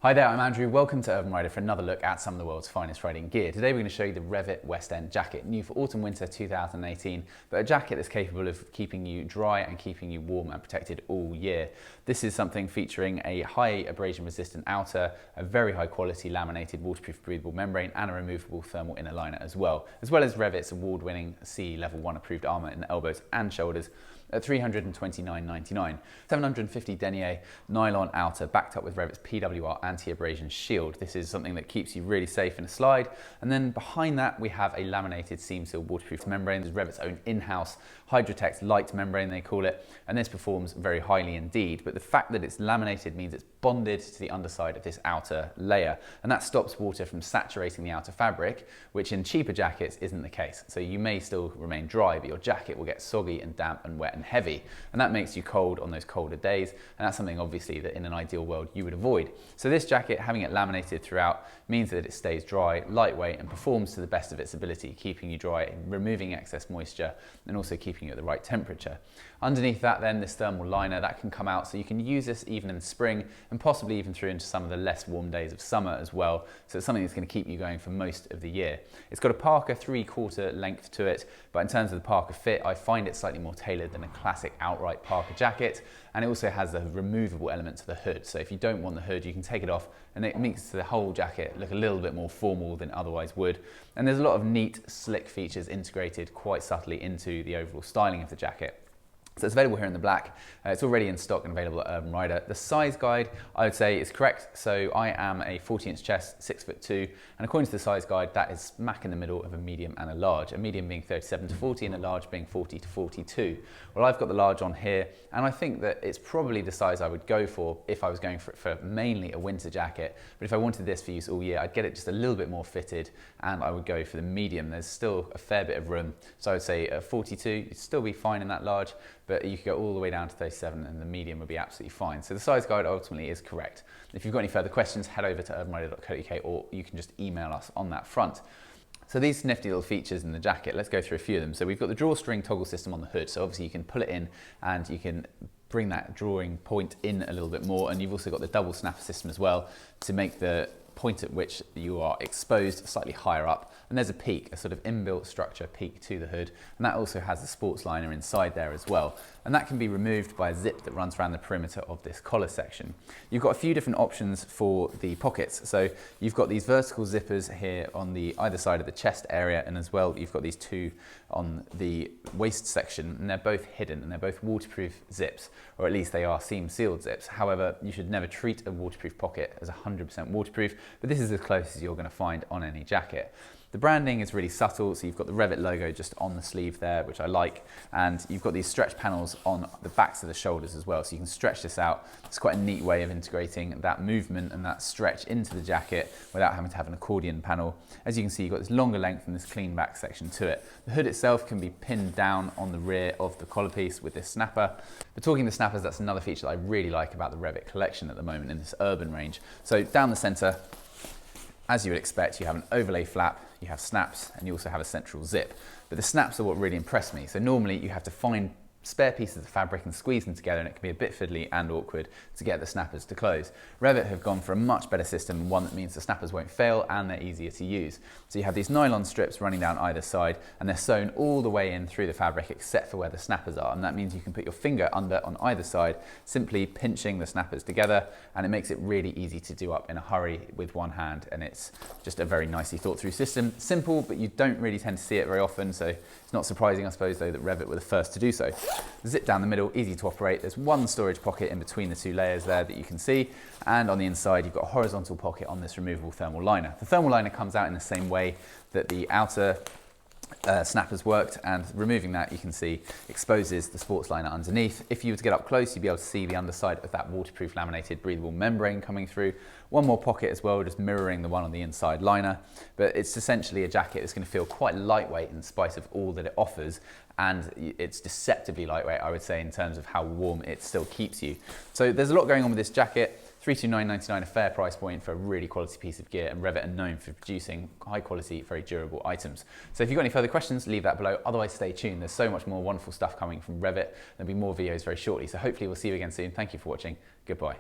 Hi there, I'm Andrew. Welcome to Urban Rider for another look at some of the world's finest riding gear. Today we're going to show you the Rev'it West End Jacket, new for autumn-winter 2018, but a jacket that's capable of keeping you dry and keeping you warm and protected all year. This is something featuring a high abrasion-resistant outer, a very high-quality laminated waterproof breathable membrane, and a removable thermal inner liner as well as Rev'it's award-winning CE Level 1 approved armour in the elbows and shoulders at $329.99. 750 denier nylon outer backed up with Rev'it's PWR anti-abrasion shield. This is something that keeps you really safe in a slide. And then behind that we have a laminated seam seal waterproof membrane. This is Rev'it's own in-house hydratex lite membrane, they call it, and this performs very highly indeed. But the fact that it's laminated means it's bonded to the underside of this outer layer, and that stops water from saturating the outer fabric, which in cheaper jackets isn't the case. So you may still remain dry, but your jacket will get soggy and damp and wet and heavy, and that makes you cold on those colder days, and that's something obviously that in an ideal world you would avoid. So this jacket, having it laminated throughout, means that it stays dry, lightweight, and performs to the best of its ability, keeping you dry, removing excess moisture, and also keeping you at the right temperature. Underneath that then, this thermal liner, that can come out, so you can use this even in spring, and possibly even through into some of the less warm days of summer as well. So it's something that's going to keep you going for most of the year. It's got a parka 3/4 length to it, but in terms of the parka fit, I find it slightly more tailored than a classic outright parka jacket, and it also has a removable element to the hood. So if you don't want the hood, you can take it off, and it makes the whole jacket look a little bit more formal than otherwise would. And there's a lot of neat, slick features integrated quite subtly into the overall styling of the jacket. So it's available here in the black. It's already in stock and available at Urban Rider. The size guide, I would say, is correct. So I am a 40-inch chest, 6'2", and according to the size guide, that is smack in the middle of a medium and a large. A medium being 37 to 40 and a large being 40 to 42. Well, I've got the large on here, and I think that it's probably the size I would go for if I was going for mainly a winter jacket. But if I wanted this for use all year, I'd get it just a little bit more fitted, and I would go for the medium. There's still a fair bit of room. So I would say 42, you'd still be fine in that large, but you could go all the way down to 37 and the medium would be absolutely fine. So the size guide ultimately is correct. If you've got any further questions, head over to urbanrider.co.uk, or you can just email us on that front. So these nifty little features in the jacket, let's go through a few of them. So we've got the drawstring toggle system on the hood. So obviously you can pull it in and you can bring that drawing point in a little bit more. And you've also got the double snapper system as well to make the point at which you are exposed slightly higher up, and there's a peak, a sort of inbuilt structure peak to the hood, and that also has a sports liner inside there as well, and that can be removed by a zip that runs around the perimeter of this collar section. You've got a few different options for the pockets, so you've got these vertical zippers here on the either side of the chest area, and as well you've got these two on the waist section, and they're both hidden and they're both waterproof zips, or at least they are seam sealed zips. However, you should never treat a waterproof pocket as 100% waterproof, but this is as close as you're going to find on any jacket. The branding is really subtle, so you've got the Rev'it logo just on the sleeve there, which I like, and you've got these stretch panels on the backs of the shoulders as well, so you can stretch this out. It's quite a neat way of integrating that movement and that stretch into the jacket without having to have an accordion panel. As you can see, you've got this longer length and this clean back section to it. The hood itself can be pinned down on the rear of the collar piece with this snapper. But talking the snappers, that's another feature that I really like about the Rev'it collection at the moment in this urban range. So down the center, as you would expect, you have an overlay flap, you have snaps, and you also have a central zip. But the snaps are what really impress me. So normally you have to find spare pieces of fabric and squeeze them together, and it can be a bit fiddly and awkward to get the snappers to close. Rev'it have gone for a much better system, one that means the snappers won't fail and they're easier to use. So you have these nylon strips running down either side, and they're sewn all the way in through the fabric except for where the snappers are, and that means you can put your finger under on either side, simply pinching the snappers together, and it makes it really easy to do up in a hurry with one hand, and it's just a very nicely thought through system. Simple, but you don't really tend to see it very often, so it's not surprising, I suppose, though, that Rev'it were the first to do so. Zip down the middle, easy to operate. There's one storage pocket in between the two layers there that you can see, and on the inside you've got a horizontal pocket on this removable thermal liner. The thermal liner comes out in the same way that the outer snappers worked, and removing that, you can see, exposes the sports liner underneath. If you were to get up close, you'd be able to see the underside of that waterproof laminated breathable membrane coming through. One more pocket as well, just mirroring the one on the inside liner, but it's essentially a jacket that's going to feel quite lightweight in spite of all that it offers, and it's deceptively lightweight, I would say, in terms of how warm it still keeps you. So there's a lot going on with this jacket. $329.99, a fair price point for a really quality piece of gear, and Rev'it are known for producing high quality, very durable items. So if you've got any further questions, leave that below. Otherwise, stay tuned. There's so much more wonderful stuff coming from Rev'it. There'll be more videos very shortly. So hopefully we'll see you again soon. Thank you for watching. Goodbye.